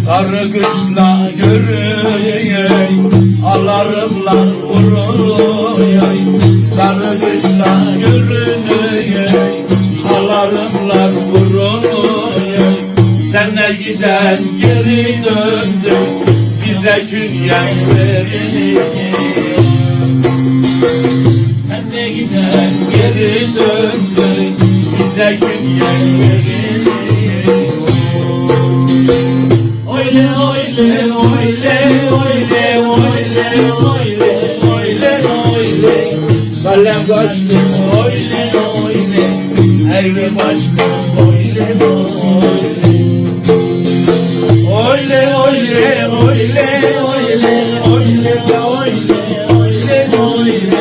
Sarı kışla görüyey, alarımlar vuruyey. Sarı kışla görünüyey, alarımlar vuruyey. Sen ne giden geri döndün, bize künyen verilir. Sen ne giden geri döndün, bize künyen verilir. Oyle oyle oyle oyle oyle oyle oyle oyle kalem kaçtım oyle oyle evre başladım oyle oyle oyle oyle oyle oyle oyle oyle oyle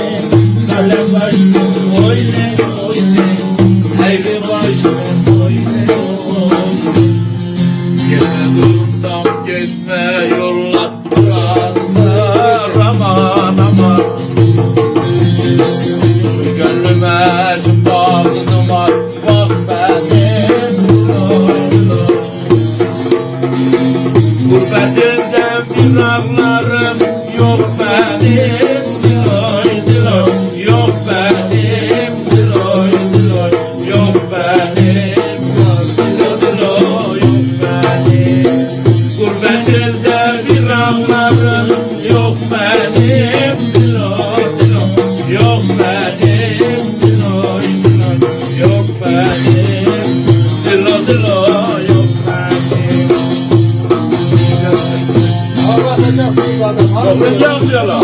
kalem kaçtım oyle oyle evre başladım oyle oyle. Durumdan geçme yollar buralar aman aman. Şu gönlüme şu bağlım var, bak benim gurbetimden bir ağlarım yok benim diloy diloy, yok benim diloy diloy, yok benim diloy diloy, yok benim. Gurbetelde bir ağlarım yok benim diloy diloy, yok benim diloy diloy, yok benim diloy diloy, yok benim. Ağlatacak bu adam. Ağlatacak diyorlar.